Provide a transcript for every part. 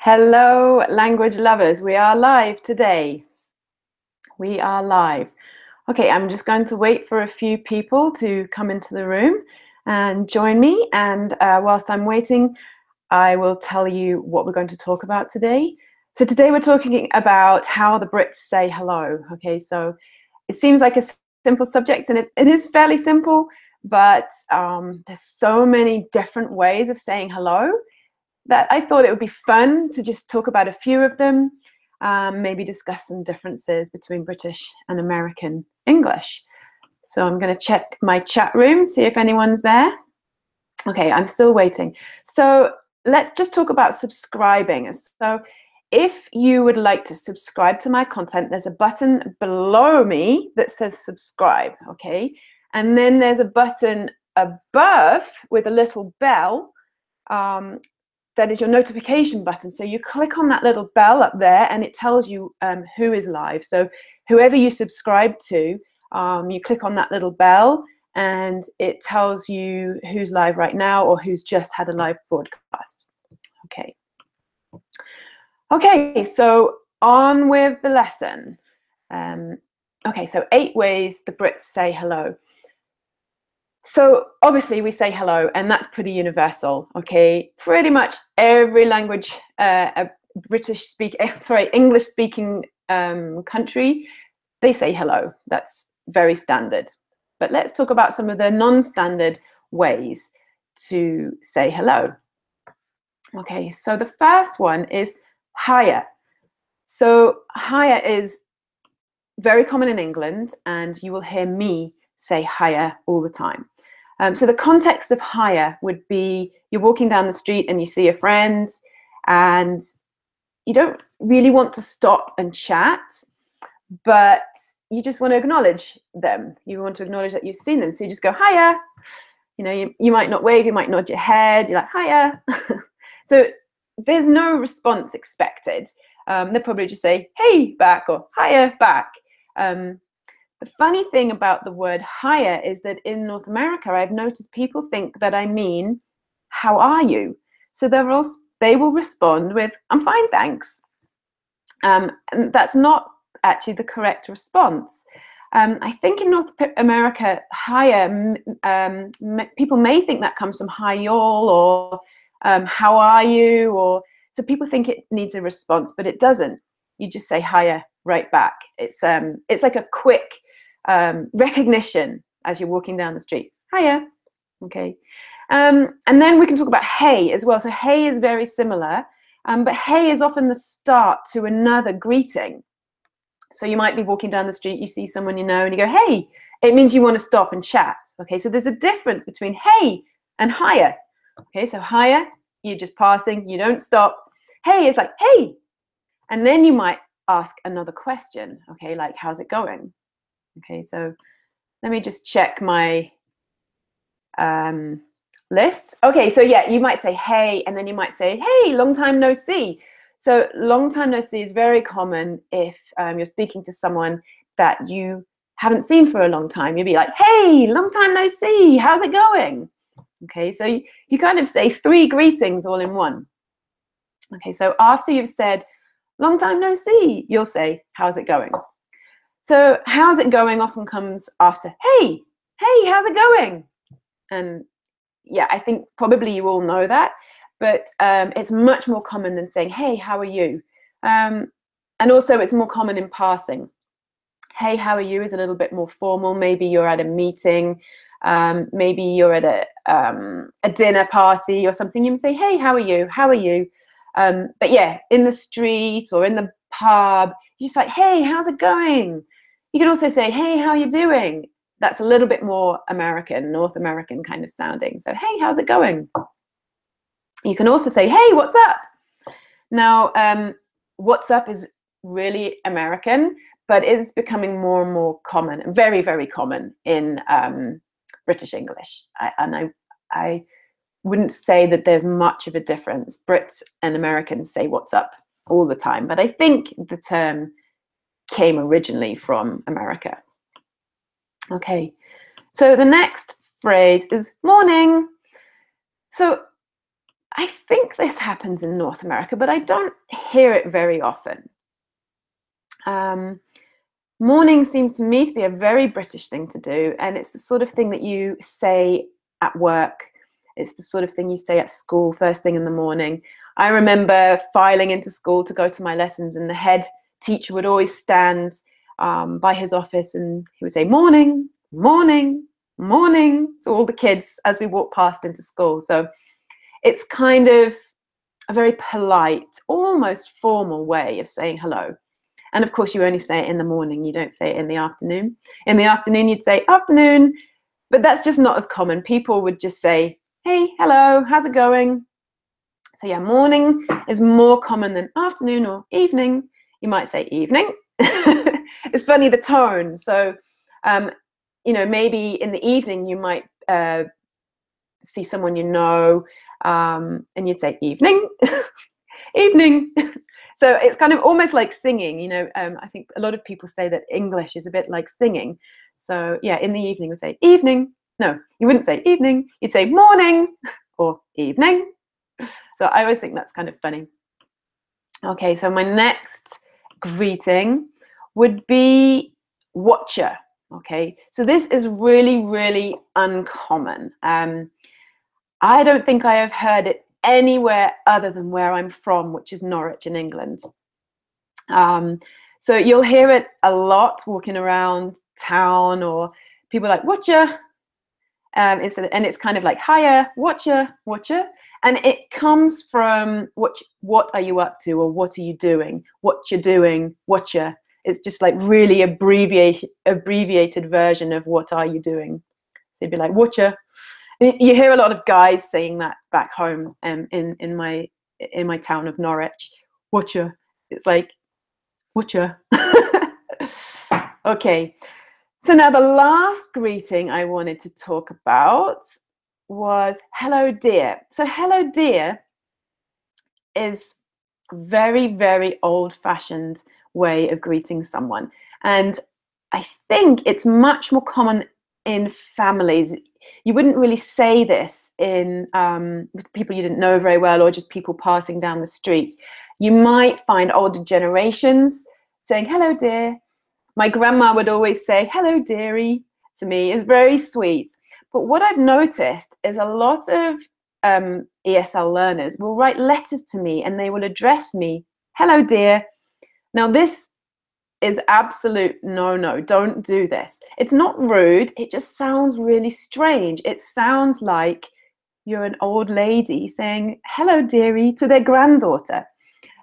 Hello, language lovers. We are live today. We are live. Okay, I'm just going to wait for a few people to come into the room and join me. And whilst I'm waiting, I will tell you what we're going to talk about today. So today we're talking about how the Brits say hello. Okay, so it seems like a simple subject, and it is fairly simple, but there's so many different ways of saying hello that I thought it would be fun to just talk about a few of them, maybe discuss some differences between British and American English. So I'm going to check my chat room, see if anyone's there. Okay, I'm still waiting. So let's just talk about subscribing. So if you would like to subscribe to my content, there's a button below me that says subscribe, okay? And then there's a button above with a little bell that is your notification button. So you click on that little bell up there and it tells you who is live. So whoever you subscribe to, you click on that little bell and it tells you who's live right now or who's just had a live broadcast. Okay. Okay, so on with the lesson. Okay, so 8 ways the Brits say hello. So obviously we say hello, and that's pretty universal, okay? Pretty much every language, English-speaking country, they say hello. That's very standard. But let's talk about some of the non-standard ways to say hello. Okay, so the first one is hiya. So hiya is very common in England, and you will hear me say hiya all the time. So the context of hiya would be you're walking down the street and you see your friends and you don't really want to stop and chat, but you just want to acknowledge them. You want to acknowledge that you've seen them. So you just go hiya. You know, you might not wave, you might nod your head. You're like hiya. So there's no response expected. They'll probably just say hey back or hiya back. The funny thing about the word hiya is that in North America, I've noticed people think that I mean, how are you? So they will respond with, I'm fine, thanks. And that's not actually the correct response. I think in North America, hiya, people may think that comes from hi y'all or how are you? Or so people think it needs a response, but it doesn't. You just say hiya right back. It's like a quick recognition as you're walking down the street. Hiya. Okay. And then we can talk about hey as well. So hey is very similar, but hey is often the start to another greeting. So you might be walking down the street, you see someone you know, and you go, hey. It means you want to stop and chat. Okay, so there's a difference between hey and hiya. Okay, so hiya, you're just passing, you don't stop. Hey is like, hey. And then you might ask another question, okay, like, how's it going? Okay, so let me just check my list. Okay, so yeah, you might say hey, and then you might say, hey, long time no see. So long time no see is very common if you're speaking to someone that you haven't seen for a long time. You'll be like, hey, long time no see, how's it going? Okay, so you kind of say 3 greetings all in one. Okay, so after you've said, long time no see, you'll say, how's it going? So how's it going often comes after, hey, how's it going? And yeah, I think probably you all know that, but it's much more common than saying, hey, how are you? And also it's more common in passing. Hey, how are you is a little bit more formal. Maybe you're at a meeting, maybe you're at a dinner party or something. You can say, hey, how are you? How are you? But yeah, in the street or in the pub, you're just like, hey, how's it going? You can also say, hey, how are you doing? That's a little bit more American, North American kind of sounding. So, hey, how's it going? You can also say, hey, what's up? Now, what's up is really American, but it's becoming more and more common, very, very common in British English. I wouldn't say that there's much of a difference. Brits and Americans say what's up all the time, but I think the term came originally from America. Okay, so the next phrase is morning. So I think this happens in North America, but I don't hear it very often. Morning seems to me to be a very British thing to do, and it's the sort of thing that you say at work. It's the sort of thing you say at school first thing in the morning. I remember filing into school to go to my lessons, and the head teacher would always stand by his office, and he would say, "Morning, morning, morning," to all the kids as we walked past into school. So it's kind of a very polite, almost formal way of saying hello. And of course, you only say it in the morning. You don't say it in the afternoon. In the afternoon, you'd say afternoon, but that's just not as common. People would just say, hey, hello, how's it going? So yeah, morning is more common than afternoon or evening. You might say evening. It's funny, the tone. So, you know, maybe in the evening, you might see someone you know, and you'd say evening, evening. So it's kind of almost like singing, you know. I think a lot of people say that English is a bit like singing. So yeah, in the evening, we say evening. No, you wouldn't say evening. You'd say morning or evening. So I always think that's kind of funny. Okay, so my next greeting would be watcher. Okay, so this is really, really uncommon. I don't think I have heard it anywhere other than where I'm from, which is Norwich in England. So you'll hear it a lot walking around town, or people like watcher, and it's kind of like hiya, watcher, watcher, and it comes from what are you up to, or what are you doing, what you're doing, watcher. It's just like really abbreviated version of what are you doing. So you'd be like watcher. You hear a lot of guys saying that back home in my town of Norwich. Watcher. It's like, watcher. Okay. So now the last greeting I wanted to talk about was hello dear. So hello dear is a very, very old-fashioned way of greeting someone. And I think it's much more common in families. You wouldn't really say this in with people you didn't know very well, or just people passing down the street. You might find older generations saying hello dear. My grandma would always say hello dearie to me. It's very sweet. But what I've noticed is a lot of ESL learners will write letters to me, and they will address me hello dear. Now this is absolute no. Don't do this. It's not rude. It just sounds really strange. It sounds like you're an old lady saying hello dearie to their granddaughter.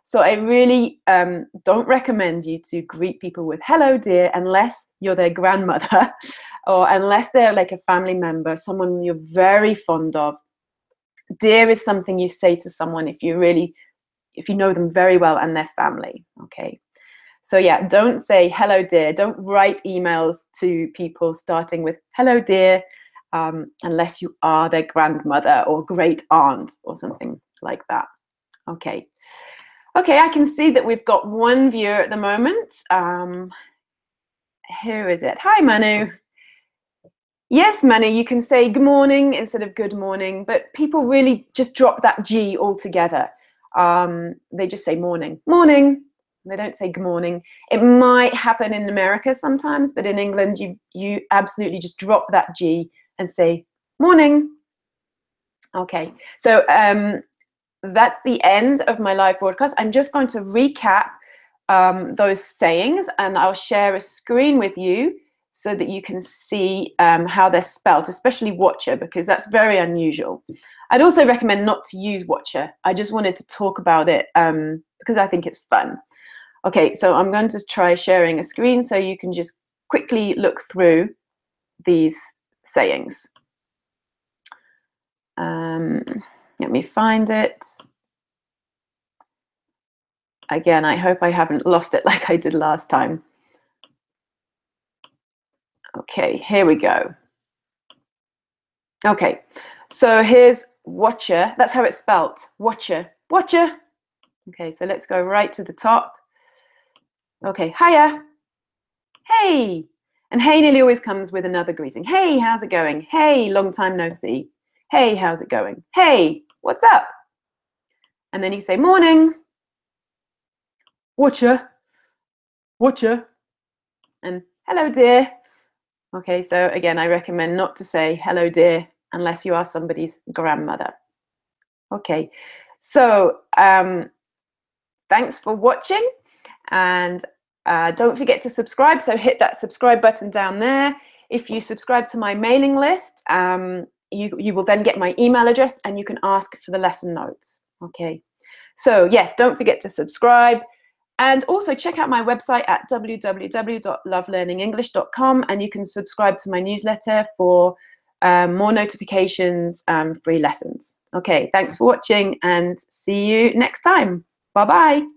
So I really don't recommend you to greet people with hello dear unless you're their grandmother, or unless they're like a family member, someone you're very fond of. Dear is something you say to someone if you know them very well and their family. Okay. So yeah, don't say hello dear. Don't write emails to people starting with hello dear unless you are their grandmother or great aunt or something like that. Okay. Okay, I can see that we've got one viewer at the moment. Who is it? Hi, Manu. Yes, Manu, you can say good morning instead of good morning, but people really just drop that G altogether. They just say morning. Morning. They don't say good morning. It might happen in America sometimes, but in England, you absolutely just drop that G and say morning. Okay, so that's the end of my live broadcast. I'm just going to recap those sayings, and I'll share a screen with you so that you can see how they're spelt, especially watcher, because that's very unusual. I'd also recommend not to use watcher. I just wanted to talk about it because I think it's fun. Okay, so I'm going to try sharing a screen so you can just quickly look through these sayings. Let me find it. Again, I hope I haven't lost it like I did last time. Okay, here we go. Okay, so here's watcher. That's how it's spelt. Watcher. Watcher. Okay, so let's go right to the top. Okay, hiya. Hey. And hey nearly always comes with another greeting. Hey, how's it going? Hey, long time no see. Hey, how's it going? Hey, what's up? And then you say, morning, watcha, watcha, and hello, dear. Okay, so again, I recommend not to say hello, dear, unless you are somebody's grandmother. Okay, so thanks for watching, and don't forget to subscribe. So hit that subscribe button down there. If you subscribe to my mailing list, you will then get my email address and you can ask for the lesson notes. Okay, so yes, don't forget to subscribe. And also check out my website at www.lovelearningenglish.com, and you can subscribe to my newsletter for more notifications, free lessons. Okay, thanks for watching and see you next time. Bye-bye.